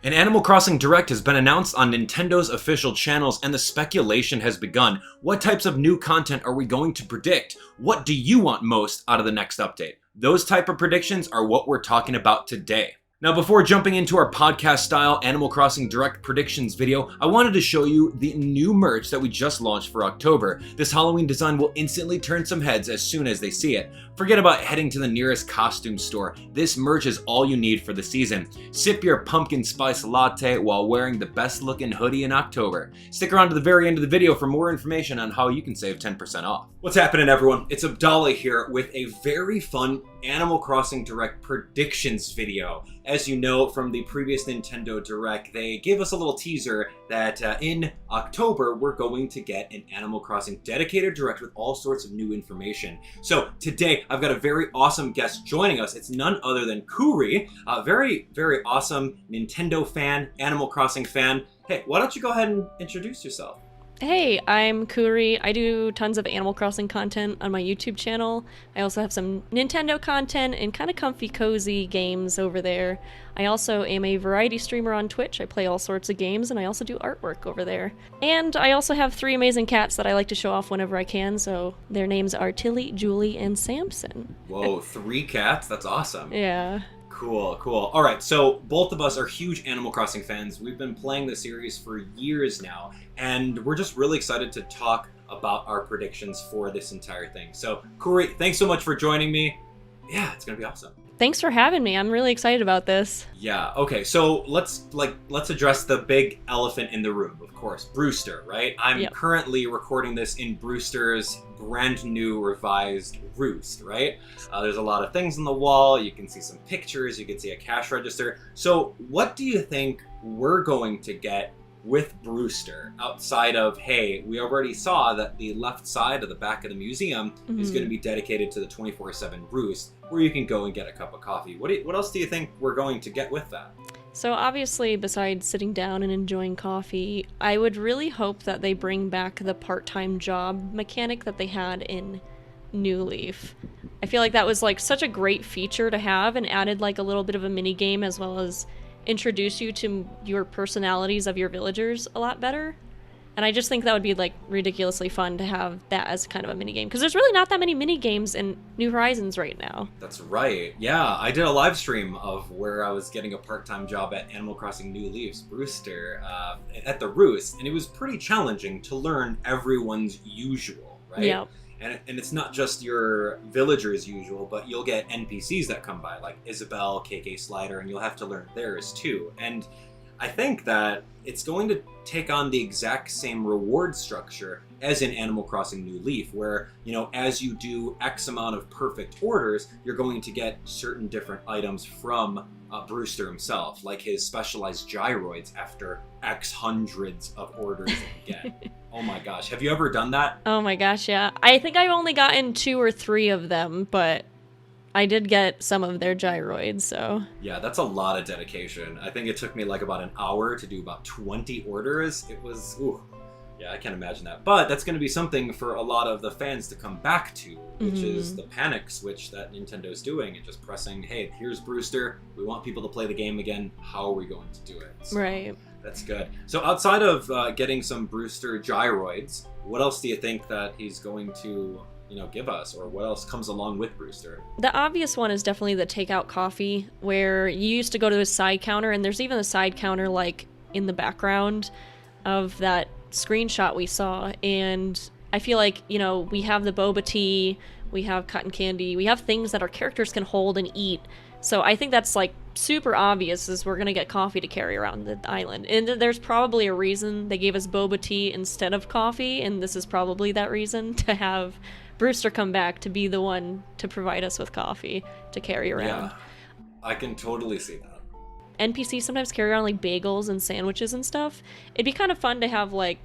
An Animal Crossing Direct has been announced on Nintendo's official channels and the speculation has begun. What types of new content are we going to predict? What do you want most out of the next update? Those type of predictions are what we're talking about today. Now, before jumping into our podcast-style Animal Crossing Direct predictions video, I wanted to show you the new merch that we just launched for October. This Halloween design will instantly turn some heads as soon as they see it. Forget about heading to the nearest costume store. This merch is all you need for the season. Sip your pumpkin spice latte while wearing the best-looking hoodie in October. Stick around to the very end of the video for more information on how you can save 10% off. What's happening, everyone? It's Abdallah here with a very fun Animal Crossing Direct predictions video. As you know from the previous Nintendo Direct, they gave us a little teaser that in October we're going to get an Animal Crossing dedicated Direct with all sorts of new information. So today I've got a very awesome guest joining us. It's none other than Kuriie, a very, very awesome Nintendo fan, Animal Crossing fan. Hey, why don't you go ahead and introduce yourself? Hey, I'm Kuriie. I do tons of Animal Crossing content on my YouTube channel. I also have some Nintendo content and kind of comfy, cozy games over there. I also am a variety streamer on Twitch. I play all sorts of games, and I also do artwork over there. And I also have 3 amazing cats that I like to show off whenever I can, so their names are Tilly, Julie, and Samson. Whoa, 3 cats? That's awesome. Yeah. Cool, cool. All right, so both of us are huge Animal Crossing fans. We've been playing the series for years now, and we're just really excited to talk about our predictions for this entire thing. So, Kuriie, thanks so much for joining me. Yeah, it's gonna be awesome. Thanks for having me. I'm really excited about this. Yeah, okay, so let's address the big elephant in the room, of course, Brewster, right? I'm currently recording this in Brewster's brand new revised Roost, right? There's a lot of things on the wall. You can see some pictures. You can see a cash register. So what do you think we're going to get with Brewster outside of, hey, we already saw that the left side of the back of the museum is going to be dedicated to the 24/7 Roost, where you can go and get a cup of coffee. What else do you think we're going to get with that? So obviously, besides sitting down and enjoying coffee, I would really hope that they bring back the part-time job mechanic that they had in New Leaf. I feel like that was like such a great feature to have and added like a little bit of a mini game as well as introduce you to your personalities of your villagers a lot better. And I just think that would be like ridiculously fun to have that as kind of a mini game, because there's really not that many mini games in New Horizons right now. That's right. Yeah, I did a live stream of where I was getting a part-time job at Animal Crossing New Leaf's Brewster at the Roost, and it was pretty challenging to learn everyone's usual, right? Yeah. And it's not just your villagers usual, but you'll get NPCs that come by, like Isabelle, KK Slider, and you'll have to learn theirs too. And I think that it's going to take on the exact same reward structure as in Animal Crossing New Leaf, where, you know, as you do X amount of perfect orders, you're going to get certain different items from Brewster himself, like his specialized gyroids after X hundreds of orders that you get. Oh my gosh, have you ever done that? Oh my gosh, yeah. I think I've only gotten 2 or 3 of them, but I did get some of their gyroids, so. Yeah, that's a lot of dedication. I think it took me like about an hour to do about 20 orders. It was, ooh, yeah, I can't imagine that. But that's going to be something for a lot of the fans to come back to, which is the panic switch that Nintendo's doing and just pressing, hey, here's Brewster. We want people to play the game again. How are we going to do it? So, right. That's good. So outside of getting some Brewster gyroids, what else do you think that he's going to, you know, give us, or what else comes along with Brewster? The obvious one is definitely the takeout coffee, where you used to go to a side counter, and there's even a side counter like in the background of that screenshot we saw. And I feel like, you know, we have the boba tea, we have cotton candy, we have things that our characters can hold and eat. So I think that's like super obvious, is we're gonna get coffee to carry around the island. And there's probably a reason they gave us boba tea instead of coffee, and this is probably that reason, to have Brewster come back to be the one to provide us with coffee to carry around. Yeah, I can totally see that. NPCs sometimes carry around like bagels and sandwiches and stuff. It'd be kind of fun to have like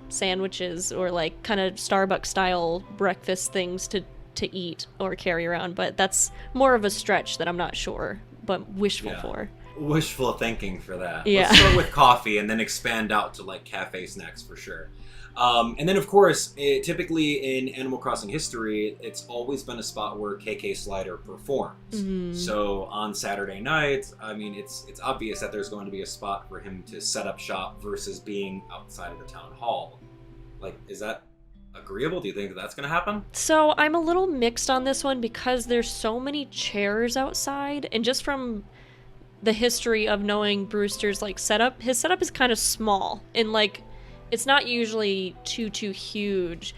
sandwiches or like kind of Starbucks style breakfast things to eat or carry around, but that's more of a stretch that I'm not sure, but wishful for. wishful thinking for that. Yeah. Let's start with coffee and then expand out to like cafe snacks for sure. And then of course, typically in Animal Crossing history, it's always been a spot where KK Slider performs. Mm-hmm. So on Saturday nights, I mean, it's obvious that there's going to be a spot for him to set up shop versus being outside of the town hall. Like, is that agreeable? Do you think that that's going to happen? So I'm a little mixed on this one because there's so many chairs outside, and just from the history of knowing Brewster's like setup, his setup is kind of small and like it's not usually too huge.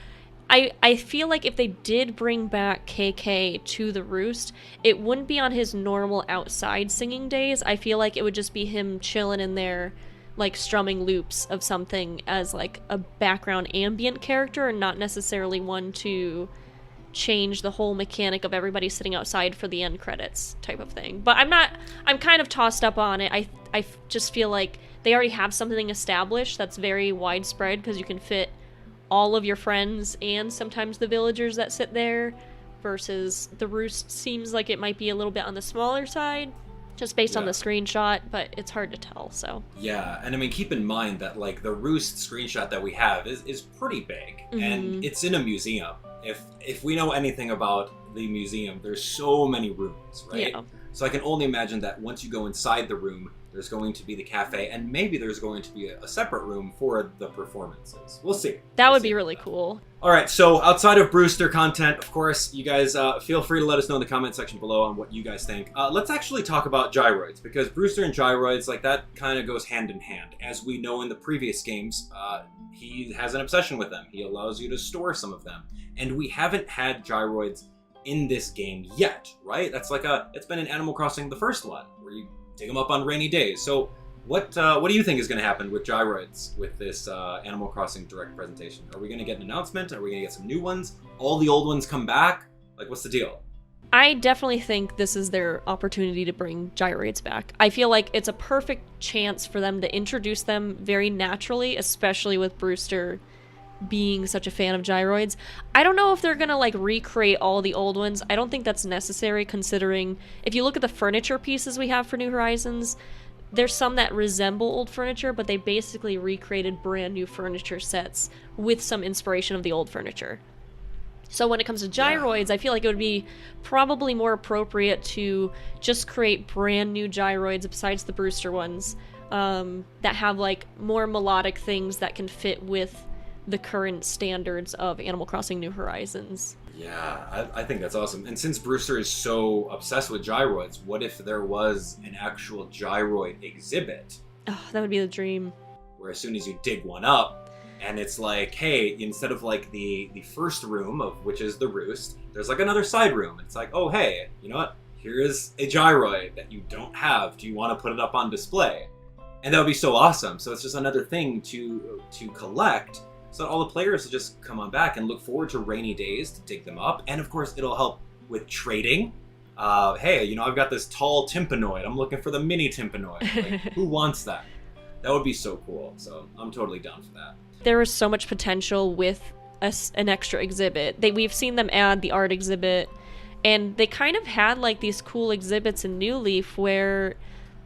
I feel like if they did bring back KK to the Roost, it wouldn't be on his normal outside singing days. I feel like it would just be him chilling in there, like strumming loops of something as like a background ambient character, and not necessarily one to change the whole mechanic of everybody sitting outside for the end credits type of thing. But I'm kind of tossed up on it. I just feel like they already have something established that's very widespread because you can fit all of your friends and sometimes the villagers that sit there, versus the Roost seems like it might be a little bit on the smaller side just based on the screenshot, but it's hard to tell, so. Yeah, and I mean, keep in mind that like the Roost screenshot that we have is pretty big, and it's in a museum. If we know anything about the museum, there's so many rooms, right? Yeah. So I can only imagine that once you go inside the room, there's going to be the cafe, and maybe there's going to be a separate room for the performances. We'll see. That would be really cool. All right, so outside of Brewster content, of course, you guys feel free to let us know in the comment section below on what you guys think. Let's actually talk about Gyroids, because Brewster and Gyroids, like that kind of goes hand in hand. As we know in the previous games, he has an obsession with them. He allows you to store some of them. And we haven't had Gyroids in this game yet, right? That's like it's been in Animal Crossing, the first one, where you dig them up on rainy days. So what do you think is going to happen with Gyroids with this Animal Crossing Direct presentation? Are we going to get an announcement? Are we going to get some new ones? All the old ones come back? Like, what's the deal? I definitely think this is their opportunity to bring Gyroids back. I feel like it's a perfect chance for them to introduce them very naturally, especially with Brewster being such a fan of Gyroids. I don't know if they're gonna like recreate all the old ones. I don't think that's necessary, considering if you look at the furniture pieces we have for New Horizons, there's some that resemble old furniture, but they basically recreated brand new furniture sets with some inspiration of the old furniture. So when it comes to Gyroids, I feel like it would be probably more appropriate to just create brand new Gyroids besides the Brewster ones, that have like more melodic things that can fit with the current standards of Animal Crossing New Horizons. Yeah, I think that's awesome. And since Brewster is so obsessed with Gyroids, what if there was an actual Gyroid exhibit? Oh, that would be the dream. Where as soon as you dig one up, and it's like, hey, instead of like the first room, of which is the Roost, there's like another side room. It's like, oh, hey, you know what? Here is a Gyroid that you don't have. Do you want to put it up on display? And that would be so awesome. So it's just another thing to collect, so that all the players will just come on back and look forward to rainy days to dig them up. And of course, it'll help with trading. Hey, you know, I've got this tall tympanoid. I'm looking for the mini tympanoid. Like, who wants that? That would be so cool. So I'm totally down for that. There is so much potential with an extra exhibit. We've seen them add the art exhibit, and they kind of had like these cool exhibits in New Leaf where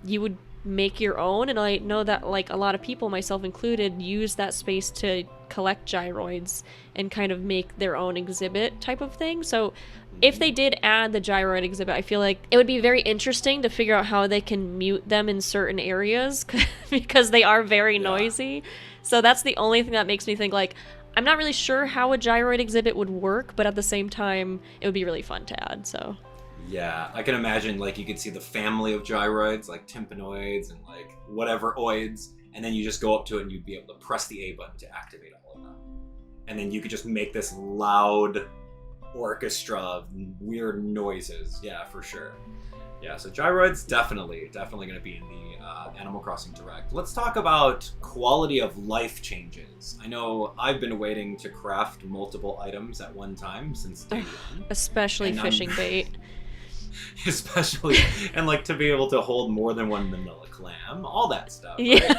you would make your own, and I know that like a lot of people, myself included, use that space to collect Gyroids and kind of make their own exhibit type of thing. So if they did add the Gyroid exhibit, I feel like it would be very interesting to figure out how they can mute them in certain areas because they are very noisy. So that's the only thing that makes me think like, I'm not really sure how a Gyroid exhibit would work, but at the same time, it would be really fun to add, so. Yeah, I can imagine like you could see the family of Gyroids, like tympanoids and like whatever oids, and then you just go up to it and you'd be able to press the A button to activate all of them. And then you could just make this loud orchestra of weird noises. Yeah, for sure. Yeah, so Gyroids definitely going to be in the Animal Crossing Direct. Let's talk about quality of life changes. I know I've been waiting to craft multiple items at one time since day one. Especially fishing bait. Especially, and like to be able to hold more than one manila clam, all that stuff. Yeah. Right?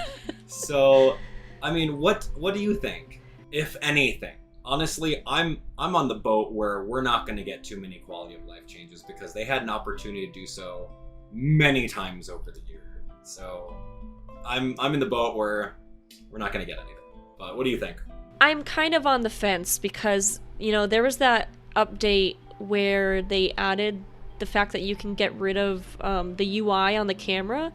So, I mean, what do you think, if anything? Honestly, I'm on the boat where we're not going to get too many quality of life changes because they had an opportunity to do so many times over the years. So I'm in the boat where we're not going to get anything. But what do you think? I'm kind of on the fence because, there was that update where they added the fact that you can get rid of the UI on the camera.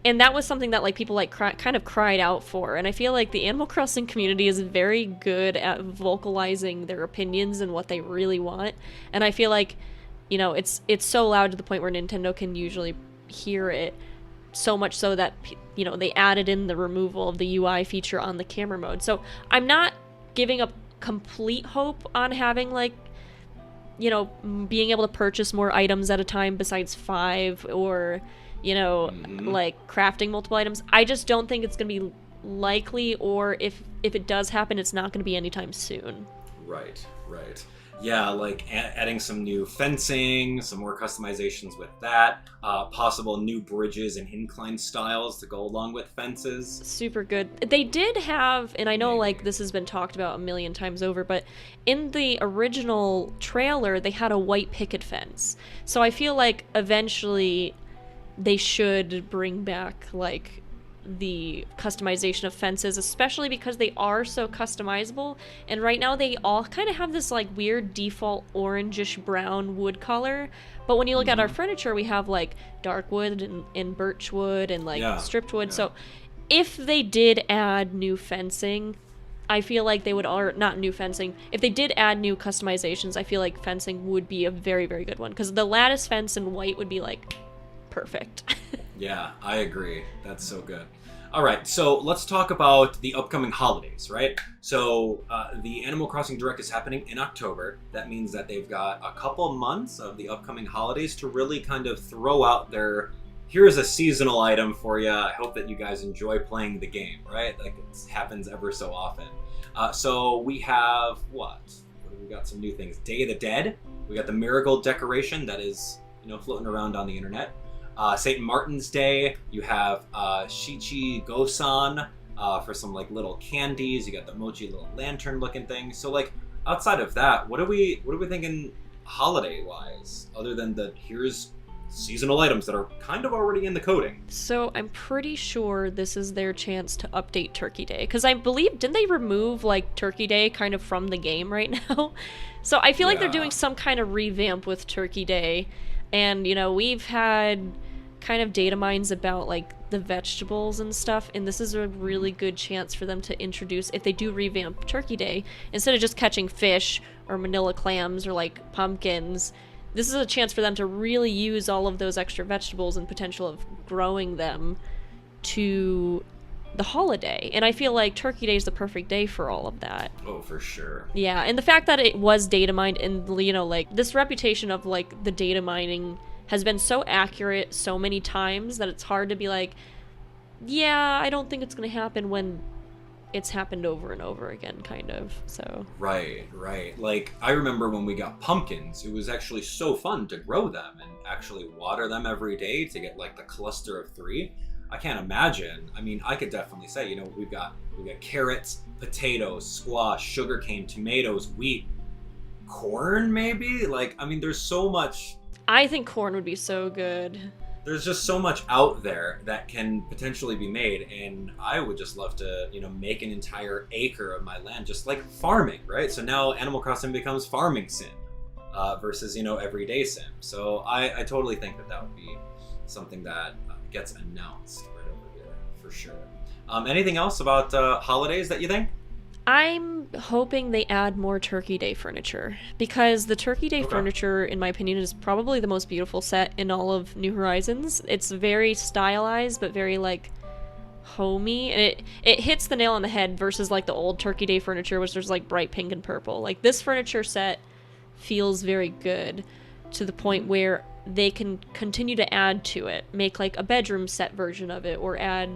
And that was something that people kind of cried out for. And I feel like the Animal Crossing community is very good at vocalizing their opinions and what they really want. And I feel like, it's so loud to the point where Nintendo can usually hear it. So much so that, they added in the removal of the UI feature on the camera mode. So I'm not giving up complete hope on having being able to purchase more items at a time besides 5 or crafting multiple items. I just don't think it's going to be likely, or if it does happen, it's not going to be anytime soon. Right. Yeah, adding some new fencing, some more customizations with that, possible new bridges and incline styles to go along with fences. Super good. They did have, and I know this has been talked about a million times over, but in the original trailer, they had a white picket fence. So I feel like eventually they should bring back the customization of fences, especially because they are so customizable, and right now they all kind of have this weird default orangish brown wood color, but when you look at our furniture, we have dark wood and birch wood and stripped wood. So if they did add new fencing, I feel like they would, or not new fencing, if they did add new customizations, I feel like fencing would be a very, very good one, because the lattice fence in white would be perfect. Yeah, I agree. That's so good. All right, so let's talk about the upcoming holidays, right? So the Animal Crossing Direct is happening in October. That means that they've got a couple months of the upcoming holidays to really kind of throw out their, here's a seasonal item for you. I hope that you guys enjoy playing the game, right? It happens ever so often. So we have, we got some new things. Day of the Dead. We got the Miracle decoration that is, floating around on the internet. St. Martin's Day, you have Shichi Gosan for some little candies. You got the mochi little lantern looking thing. So outside of that, what are we thinking holiday wise, other than here's seasonal items that are kind of already in the coding? So I'm pretty sure this is their chance to update Turkey Day, because I believe, didn't they remove Turkey Day kind of from the game right now? So I feel like they're doing some kind of revamp with Turkey Day. And, we've had kind of data mines about, the vegetables and stuff, and this is a really good chance for them to introduce, if they do revamp Turkey Day, instead of just catching fish or manila clams or, pumpkins, this is a chance for them to really use all of those extra vegetables and potential of growing them to the holiday. And I feel like Turkey Day is the perfect day for all of that. Oh, for sure. Yeah, and the fact that it was data mined, and this reputation of the data mining has been so accurate so many times that it's hard to be yeah, I don't think it's going to happen when it's happened over and over again, kind of. So right. I remember when we got pumpkins, it was actually so fun to grow them and actually water them every day to get the cluster of 3. I can't imagine. I mean, I could definitely say, we've got carrots, potatoes, squash, sugarcane, tomatoes, wheat, corn, maybe. There's so much. I think corn would be so good. There's just so much out there that can potentially be made, and I would just love to, make an entire acre of my land, just farming, right? So now Animal Crossing becomes farming sim versus, everyday sim. So I totally think that would be something that gets announced right over here for sure. Anything else about holidays that you think? I'm hoping they add more Turkey Day furniture, because the Turkey Day furniture, in my opinion, is probably the most beautiful set in all of New Horizons. It's very stylized, but very homey, and it hits the nail on the head versus the old Turkey Day furniture, which there's bright pink and purple. This furniture set feels very good, to the point where they can continue to add to it, make a bedroom set version of it, or add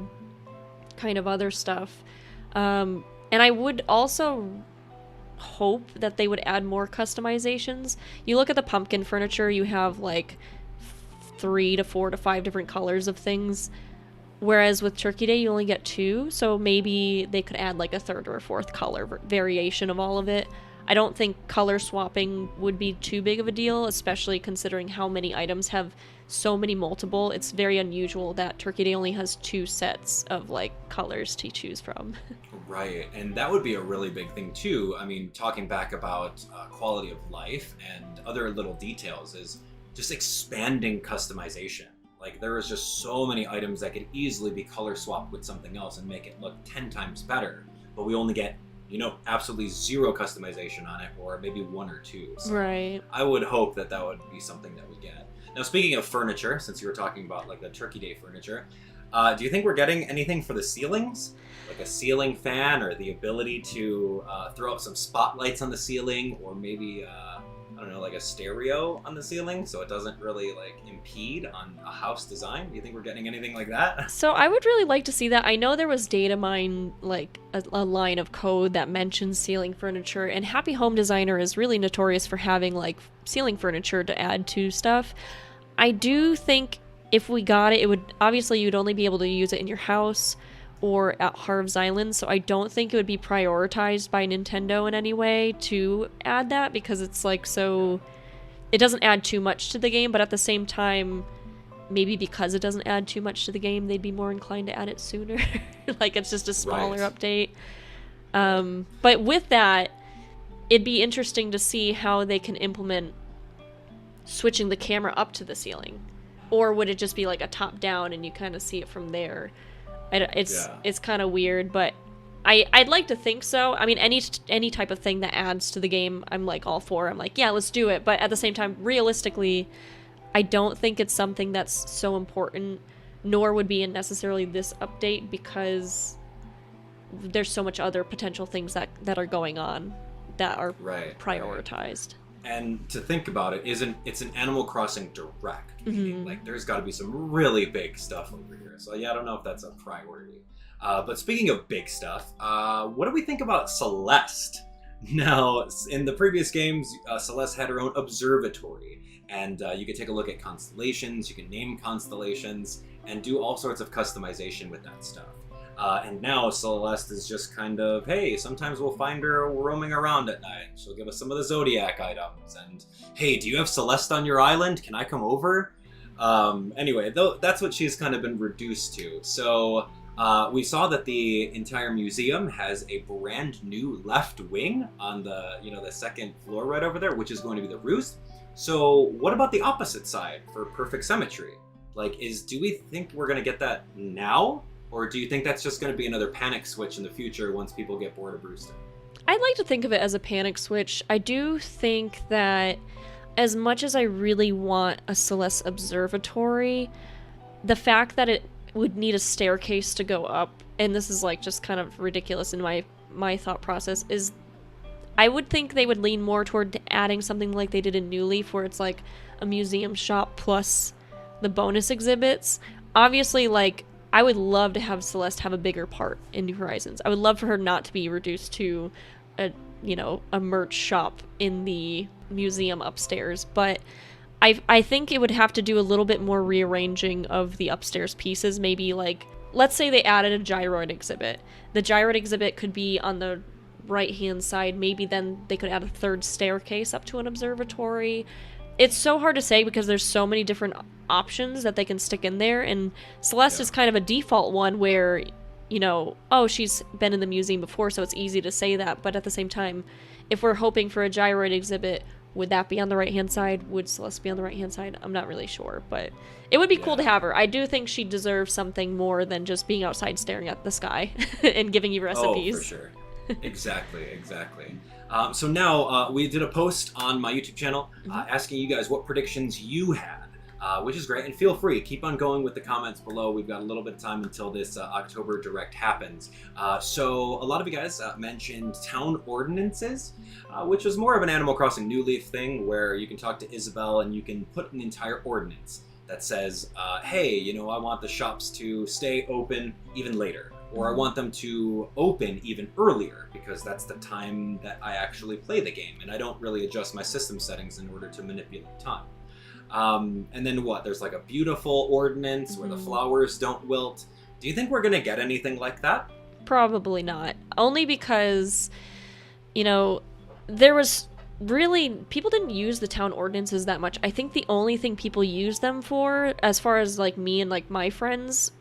kind of other stuff. And I would also hope that they would add more customizations. You look at the pumpkin furniture, you have 3 to 4 to 5 different colors of things, whereas with Turkey Day you only get 2, so maybe they could add a 3rd or a 4th color variation of all of it. I don't think color swapping would be too big of a deal, especially considering how many items have so many multiple. It's very unusual that Turkey Day only has 2 sets of like colors to choose from. Right, and that would be a really big thing too. I mean, talking back about quality of life and other little details is just expanding customization. Like, there is just so many items that could easily be color swapped with something else and make it look 10 times better, but we only get, absolutely 0 customization on it, or maybe 1 or 2. So Right. I would hope that that would be something that we get. Now, speaking of furniture, since you were talking about like the Turkey Day furniture, do you think we're getting anything for the ceilings? Like a ceiling fan, or the ability to throw up some spotlights on the ceiling, or maybe, I don't know, like a stereo on the ceiling so it doesn't really like impede on a house design? Do you think we're getting anything like that? So I would really like to see that. I know there was data mine, like a line of code that mentions ceiling furniture, and Happy Home Designer is really notorious for having like ceiling furniture to add to stuff. I do think if we got it, it would, obviously you'd only be able to use it in your house or at Harv's Island, so I don't think it would be prioritized by Nintendo in any way to add that, because it's like, so it doesn't add too much to the game, but at the same time, maybe because it doesn't add too much to the game, they'd be more inclined to add it sooner. Like, it's just a smaller update. But with that, it'd be interesting to see how they can implement switching the camera up to the ceiling, or would it just be like a top down and you kind of see it from there? It's kind of weird, but I'd like to think so. I mean, any type of thing that adds to the game, I'm like all for. I'm like, yeah, let's do it. But at the same time, realistically, I don't think it's something that's so important, nor would be in necessarily this update, because there's so much other potential things that are going on that are prioritized. And to think about it, it's an Animal Crossing Direct. Like, there's got to be some really big stuff over here. So yeah, I don't know if that's a priority. But speaking of big stuff, what do we think about Celeste? Now, in the previous games, Celeste had her own observatory, and you could take a look at constellations, you can name constellations, and do all sorts of customization with that stuff. And now Celeste is just kind of, hey, sometimes we'll find her roaming around at night. She'll give us some of the Zodiac items. And, hey, do you have Celeste on your island? Can I come over? Anyway, that's what she's kind of been reduced to. So we saw that the entire museum has a brand new left wing on the, the second floor right over there, which is going to be the Roost. So what about the opposite side for perfect symmetry? Like, do we think we're going to get that now? Or do you think that's just going to be another panic switch in the future once people get bored of Brewster? I'd like to think of it as a panic switch. I do think that as much as I really want a Celeste observatory, the fact that it would need a staircase to go up, and this is like just kind of ridiculous in my thought process, is I would think they would lean more toward adding something like they did in New Leaf, where it's like a museum shop plus the bonus exhibits. Obviously, like, I would love to have Celeste have a bigger part in New Horizons. I would love for her not to be reduced to a merch shop in the museum upstairs, but I think it would have to do a little bit more rearranging of the upstairs pieces. Maybe, like, let's say they added a gyroid exhibit. The gyroid exhibit could be on the right-hand side. Maybe then they could add a third staircase up to an observatory. It's so hard to say because there's so many different options that they can stick in there, and Celeste is kind of a default one where, she's been in the museum before, so it's easy to say that, but at the same time, if we're hoping for a gyroid exhibit, would that be on the right-hand side? Would Celeste be on the right-hand side? I'm not really sure, but it would be cool to have her. I do think she deserves something more than just being outside staring at the sky and giving you recipes. Oh, for sure. Exactly. So now we did a post on my YouTube channel asking you guys what predictions you had, which is great. And feel free, keep on going with the comments below. We've got a little bit of time until this October Direct happens. So a lot of you guys mentioned town ordinances, which was more of an Animal Crossing New Leaf thing, where you can talk to Isabelle and you can put an entire ordinance that says, hey, I want the shops to stay open even later. Or I want them to open even earlier, because that's the time that I actually play the game, and I don't really adjust my system settings in order to manipulate time. And then what? There's like a beautiful ordinance where the flowers don't wilt. Do you think we're going to get anything like that? Probably not. Only because, there was really, people didn't use the town ordinances that much. I think the only thing people used them for, as far as like me and like my friends,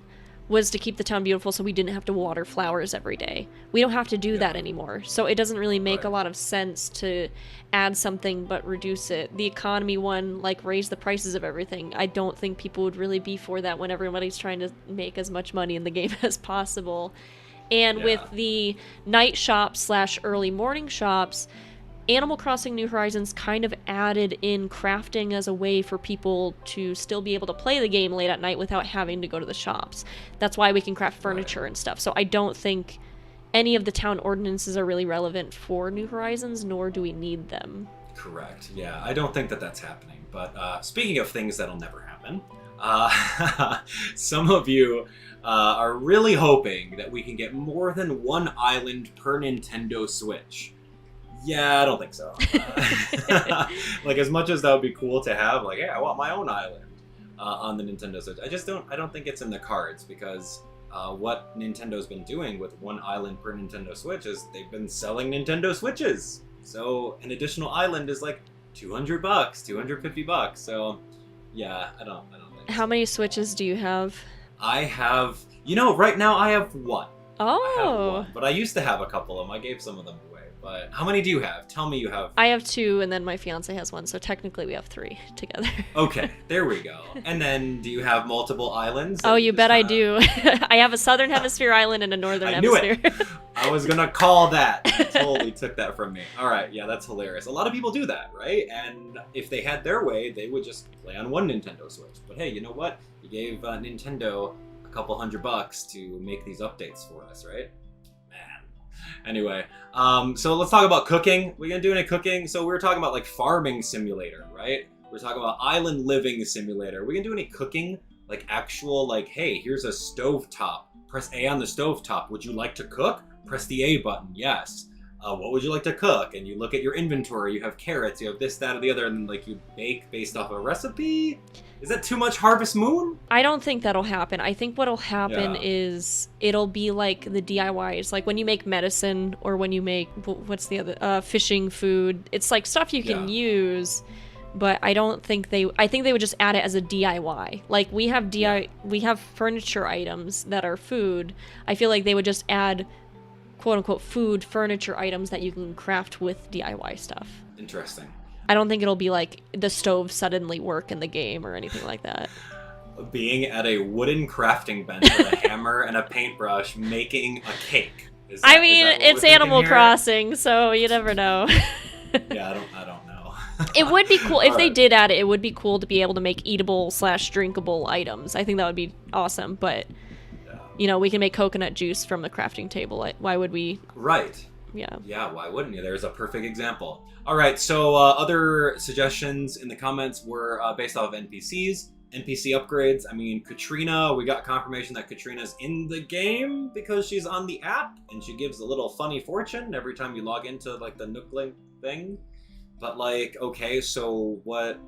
was to keep the town beautiful so we didn't have to water flowers every day. We don't have to do that anymore. So it doesn't really make a lot of sense to add something but reduce it. The economy one, like, raise the prices of everything. I don't think people would really be for that when everybody's trying to make as much money in the game as possible. And with the night shops / early morning shops, Animal Crossing New Horizons kind of added in crafting as a way for people to still be able to play the game late at night without having to go to the shops. That's why we can craft furniture and stuff. So I don't think any of the town ordinances are really relevant for New Horizons, nor do we need them. Correct. Yeah, I don't think that that's happening. But speaking of things that'll never happen, some of you are really hoping that we can get more than one island per Nintendo Switch. Yeah, I don't think so. Like, as much as that would be cool to have, like, hey, I want my own island on the Nintendo Switch. I don't think it's in the cards, because what Nintendo's been doing with one island per Nintendo Switch is they've been selling Nintendo Switches. So an additional island is like $200, $250. So yeah, I don't think How many Switches do you have? I have, right now I have one. Oh. I have one, but I used to have a couple of them. I gave some of them away. But how many do you have? Tell me you have. I have 2, and then my fiance has 1, so technically we have 3 together. Okay, there we go. And then do you have multiple islands? Oh, you bet I do. I have a Southern Hemisphere island and a Northern Hemisphere. Knew it. I was gonna call that. You totally took that from me. All right, yeah, that's hilarious. A lot of people do that, right? And if they had their way, they would just play on one Nintendo Switch. But hey, you know what? You gave Nintendo a couple $100 to make these updates for us, right? Anyway, so let's talk about cooking. We're gonna do any cooking. So we were talking about like farming simulator, right? We're talking about island living simulator. We can do any cooking, like actual, like, hey, here's a stovetop. Press A on the stovetop. Would you like to cook? Press the A button. Yes. What would you like to cook? And you look at your inventory. You have carrots. You have this, that, or the other, and then like you bake based off a recipe. Is that too much Harvest Moon? I don't think that'll happen. I think what'll happen is it'll be like the DIYs, like when you make medicine or when you make, what's the other, fishing food. It's like stuff you can use, but I don't think I think they would just add it as a DIY. Like we have we have furniture items that are food. I feel like they would just add quote unquote food furniture items that you can craft with DIY stuff. Interesting. I don't think it'll be like the stove suddenly work in the game or anything like that. Being at a wooden crafting bench with a hammer and a paintbrush making a cake. I mean, it's Animal Crossing, so you never know. Yeah, I don't know. It would be cool if they did add it. It would be cool to be able to make eatable / drinkable items. I think that would be awesome, but we can make coconut juice from the crafting table. Why would we? Right. Yeah, why wouldn't you? There's a perfect example. All right, so other suggestions in the comments were based off of NPCs, NPC upgrades. I mean, Katrina, we got confirmation that Katrina's in the game because she's on the app, and she gives a little funny fortune every time you log into, like, the Nooklink thing. But, like, okay, so what?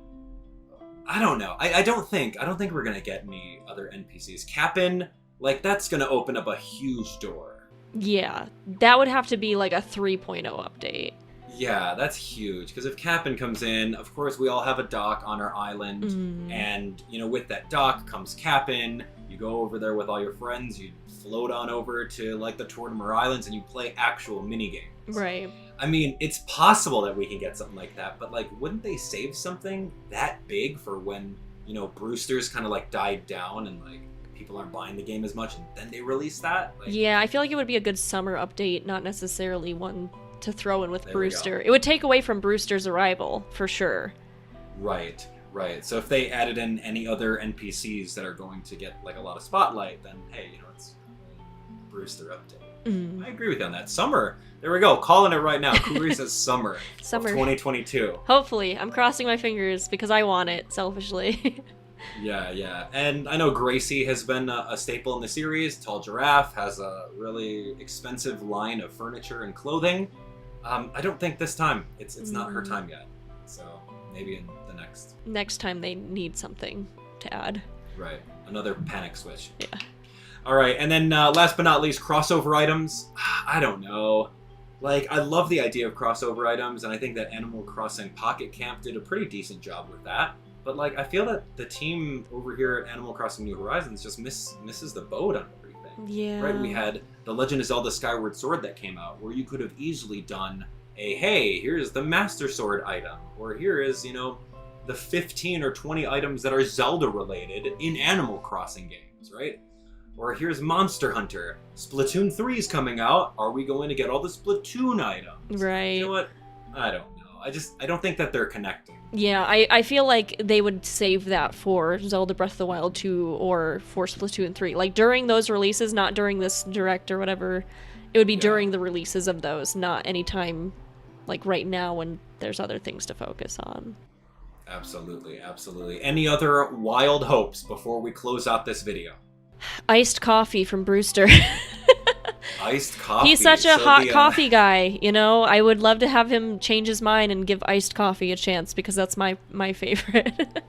I don't know. I don't think we're going to get any other NPCs. Cap'n, like, that's going to open up a huge door. Yeah, that would have to be like a 3.0 update. Yeah, that's huge, because if Cap'n comes in, of course we all have a dock on our island, and, with that dock comes Cap'n. You go over there with all your friends, you float on over to, like, the Tortimer Islands, and you play actual minigames. Right. I mean, it's possible that we can get something like that, but, like, wouldn't they save something that big for when, Brewster's kind of, like, died down and, like, people aren't buying the game as much, and then they release that? Like, yeah, I feel like it would be a good summer update, not necessarily one to throw in with Brewster. It would take away from Brewster's arrival, for sure. Right. So if they added in any other NPCs that are going to get, like, a lot of spotlight, then, hey, it's Brewster update. I agree with you on that. Summer. There we go. Calling it right now. Kuriie says summer. Summer. Of 2022. Hopefully. I'm crossing my fingers because I want it, selfishly. Yeah. And I know Gracie has been a staple in the series. Tall Giraffe has a really expensive line of furniture and clothing. I don't think this time. It's not her time yet. So maybe in the next. Next time they need something to add. Right. Another panic switch. Yeah. All right. And then last but not least, crossover items. I don't know. Like, I love the idea of crossover items, and I think that Animal Crossing Pocket Camp did a pretty decent job with that. But, like, I feel that the team over here at Animal Crossing New Horizons just misses the boat on everything. Yeah. Right? We had The Legend of Zelda Skyward Sword that came out, where you could have easily done a, hey, here's the Master Sword item, or here is, you know, the 15 or 20 items that are Zelda-related in Animal Crossing games, right? Or here's Monster Hunter. Splatoon 3 is coming out. Are we going to get all the Splatoon items? Right. You know what? I don't know. I don't think that they're connecting. Yeah, I feel like they would save that for Zelda Breath of the Wild 2 or for Splatoon 3. Like, during those releases, not during this direct or whatever. It would be during the releases of those, not anytime, like, right now when there's other things to focus on. Absolutely, absolutely. Any other wild hopes before we close out this video? Iced coffee from Brewster. Iced coffee. He's such a hot coffee guy, you know? I would love to have him change his mind and give iced coffee a chance, because that's my favorite.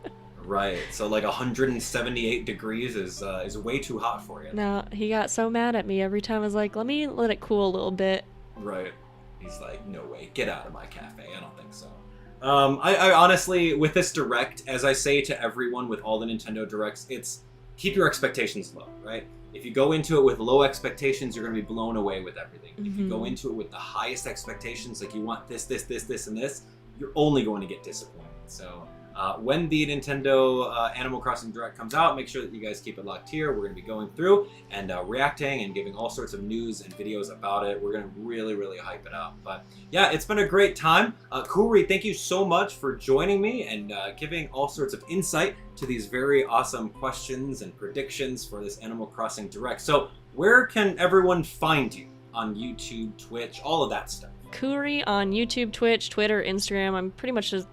Right, so like 178 degrees is way too hot for you. No, he got so mad at me every time. I was like, let me let it cool a little bit. Right. He's like, no way, get out of my cafe. I don't think so. I honestly, with this Direct, as I say to everyone with all the Nintendo Directs, it's keep your expectations low, right? If you go into it with low expectations, you're going to be blown away with everything. If you go into it with the highest expectations, like you want this, and this, you're only going to get disappointed. So when the Nintendo Animal Crossing Direct comes out, make sure that you guys keep it locked here. We're going to be going through and reacting and giving all sorts of news and videos about it. We're going to really, really hype it up. But yeah, it's been a great time. Kuriie, thank you so much for joining me and giving all sorts of insight to these very awesome questions and predictions for this Animal Crossing Direct. So where can everyone find you? On YouTube, Twitch, all of that stuff. Kuriie on YouTube, Twitch, Twitter, Instagram. I'm pretty much just...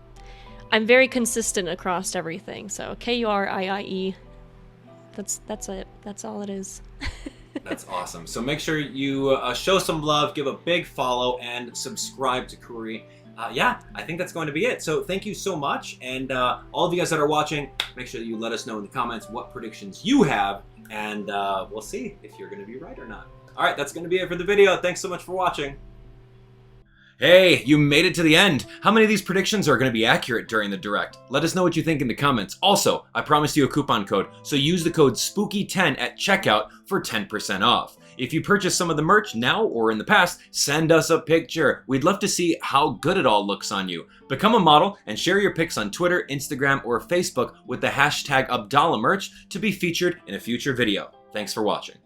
I'm very consistent across everything, so Kuriie. That's it. That's all it is. That's awesome. So make sure you show some love, give a big follow, and subscribe to Kuriie. Yeah, I think that's going to be it. So thank you so much, and all of you guys that are watching, make sure that you let us know in the comments what predictions you have, and we'll see if you're going to be right or not. All right, that's going to be it for the video. Thanks so much for watching. Hey, you made it to the end. How many of these predictions are going to be accurate during the Direct? Let us know what you think in the comments. Also, I promised you a coupon code, so use the code SPOOKY10 at checkout for 10% off. If you purchase some of the merch now or in the past, send us a picture. We'd love to see how good it all looks on you. Become a model and share your pics on Twitter, Instagram, or Facebook with the hashtag Abdallah merch to be featured in a future video. Thanks for watching.